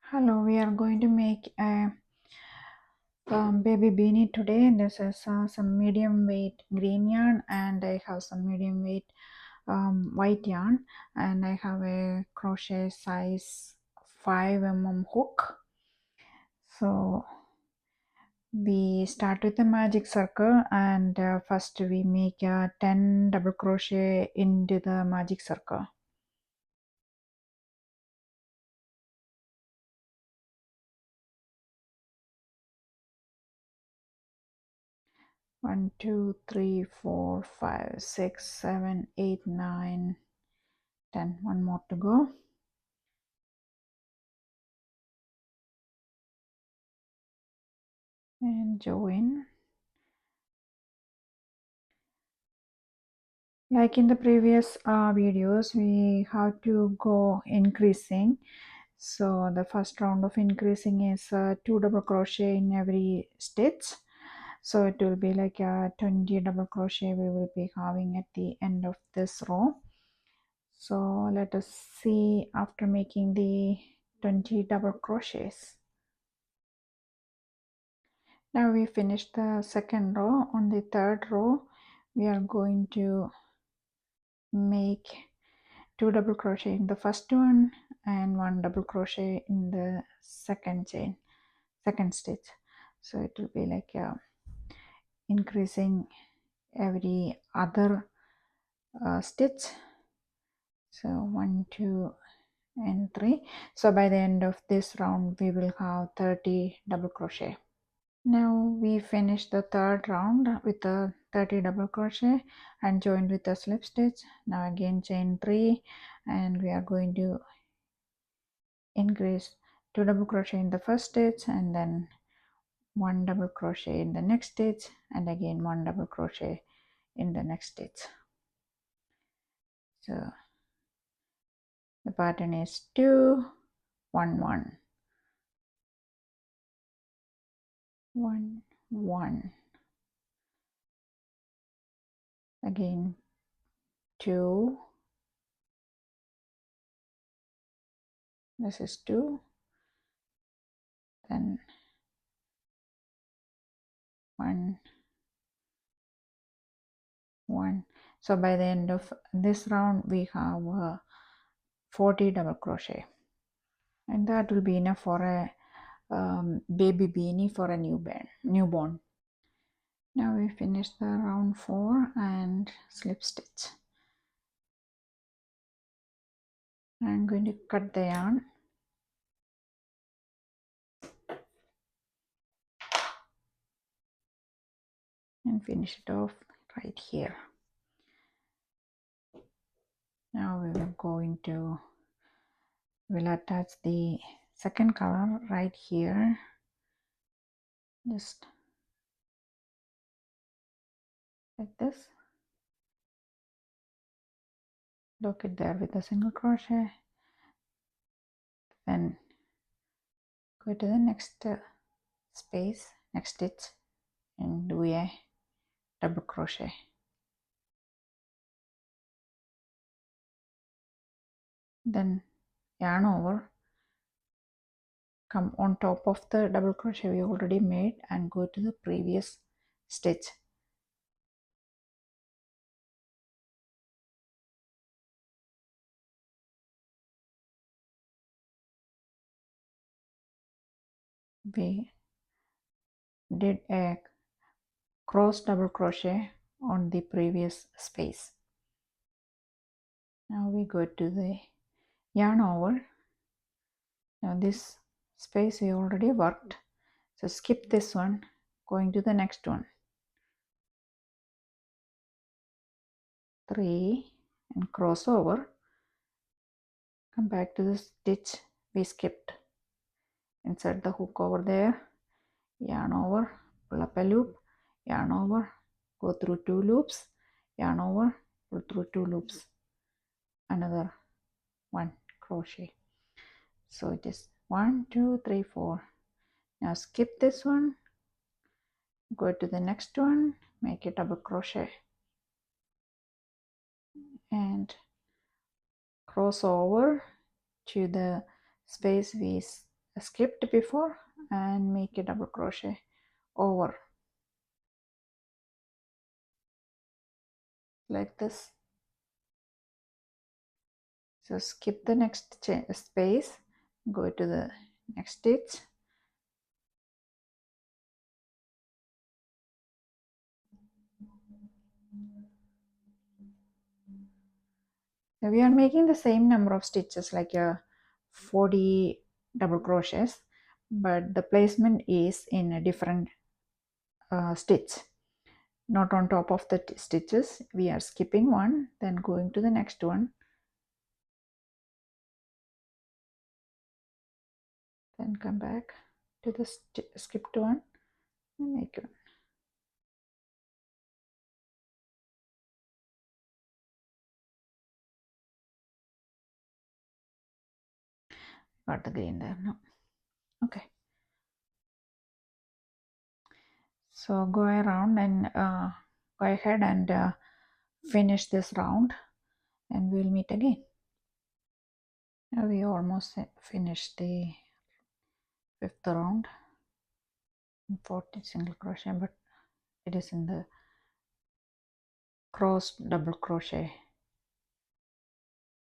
Hello, we are going to make a baby beanie today. This is some medium weight green yarn, and I have some medium weight white yarn, and I have a crochet size 5 mm hook. So we start with the magic circle, and first we make 10 double crochet into the magic circle. 1 2 3 4 5 6 7 8 9 10. One more to go. And join. Like in the previous videos, we have to go increasing. So the first round of increasing is 2 double crochet in every stitch. So it will be like a 20 double crochet we will be having at the end of this row. So let us see after making the 20 double crochets. Now we finished the second row. On the third row we are going to make 2 double crochet in the first one and 1 double crochet in the second stitch. So it will be like increasing every other stitch. So 1 2 and 3. So by the end of this round we will have 30 double crochet. Now we finished the third round with a 30 double crochet and joined with a slip stitch. Now again chain 3, and we are going to increase 2 double crochet in the first stitch and then 1 double crochet in the next stitch and again 1 double crochet in the next stitch. So the pattern is 2 1 1 1 1, again 2, this is 2, then 1 1. So by the end of this round we have 40 double crochet, and that will be enough for a baby beanie for a newborn. Now we finish the round 4 and slip stitch. I'm going to cut the yarn and finish it off right here. Now we'll attach the second color right here. Just like this. Lock it there with a single crochet. Then go to the next next stitch, and do a double crochet. Then yarn over, come on top of the double crochet we already made and go to the previous stitch. We did a cross double crochet on the previous space. Now we go to the yarn over. Now this space we already worked, so skip this one, going to the next one. 3 and cross over, come back to the stitch we skipped, insert the hook over there, yarn over, pull up a loop, yarn over, go through 2 loops, yarn over, pull through 2 loops, another 1 crochet. So it is 1 2 3 4. Now skip this one, go to the next one, make a double crochet and cross over to the space we skipped before and make a double crochet over like this. So skip the next space, go to the next stitch, so we are making the same number of stitches, like a 40 double crochets, but the placement is in a different stitch, not on top of the stitches. We are skipping one, then going to the next one, then come back to the skipped one and make one. Got the green there now. Okay, so go around and go ahead and finish this round, and we'll meet again. Now we almost finished the 5th round in 40 single crochet, but it is in the cross double crochet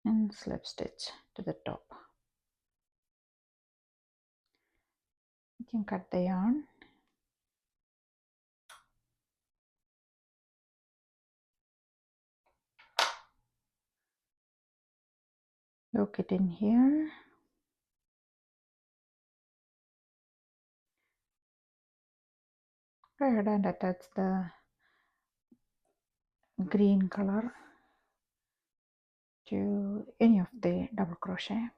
and slip stitch to the top. You can cut the yarn, look it in here, go ahead and attach the green color to any of the double crochet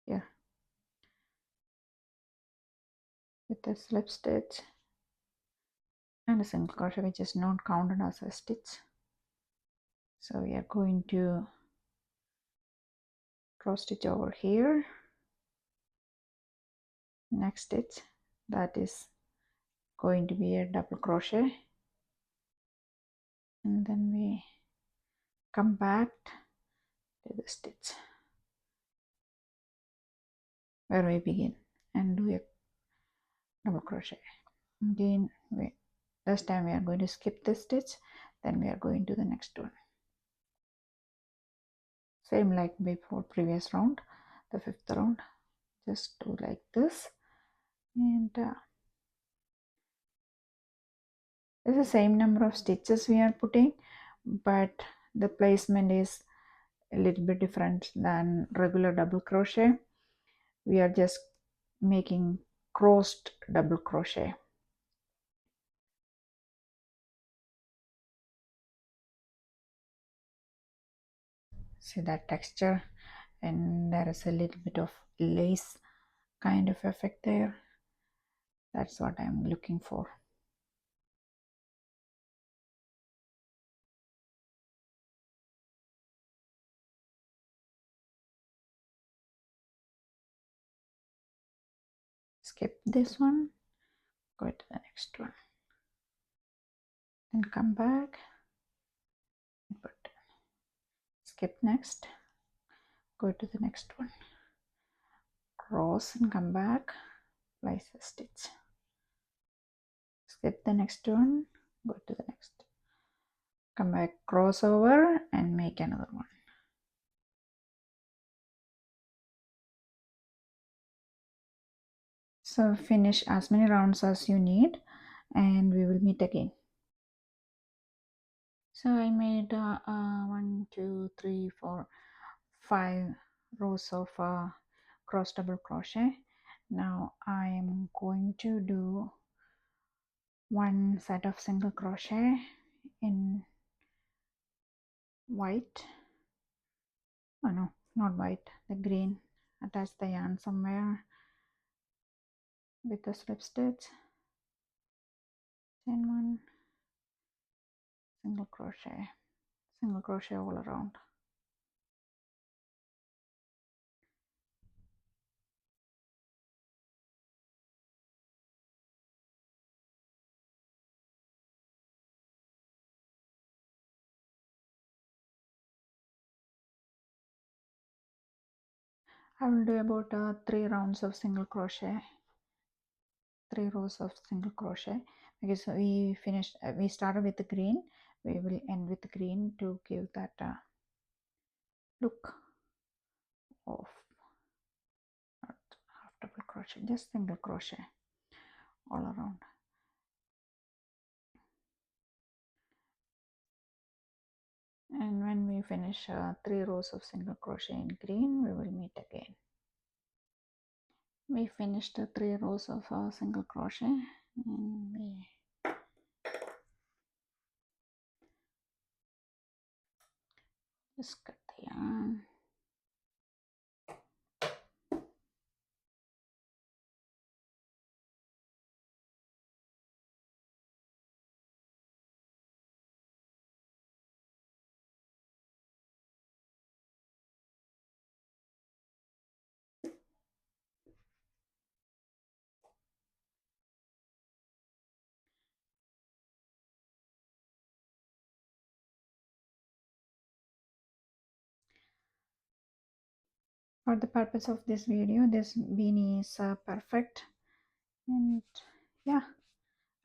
here with a slip stitch and a single crochet, which is not counted as a stitch. So we are going to cross stitch over here, next stitch, that is going to be a double crochet, and then we come back to the stitch where we begin and do a double crochet. Again, this time we are going to skip this stitch, then we are going to the next one, same like before previous round, the 5th round. Just do like this, and it's the same number of stitches we are putting, but the placement is a little bit different than regular double crochet. We are just making crossed double crochet. See that texture, and there is a little bit of lace kind of effect there. That's what I'm looking for. Skip this one, go to the next one, then come back, put, skip next, go to the next one, cross and come back, place a stitch, skip the next one, go to the next, come back, cross over and make another one. So finish as many rounds as you need, and we will meet again. So I made 1, 2, 3, 4, 5 rows of cross double crochet. Now I am going to do one set of single crochet in white. Oh no, not white, the green. Attach the yarn somewhere with a slip stitch, chain one, single crochet all around. I will do about 3 rounds of single crochet, 3 rows of single crochet, because we started with the green, we will end with the green to give that look of not half double crochet, just single crochet all around. And when we finish 3 rows of single crochet in green, we will meet again. We finished the 3 rows of single crochet, and we just cut the yarn. For the purpose of this video, this beanie is perfect, and yeah,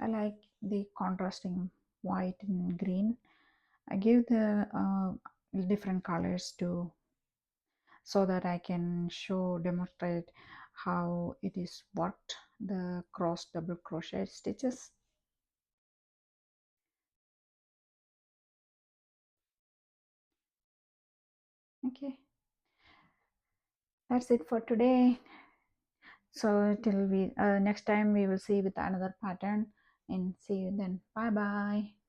I like the contrasting white and green. I give the different colors to so that I can demonstrate how it is worked, the cross double crochet stitches. Okay, that's it for today. So till we next time we will see with another pattern, and see you then. Bye bye.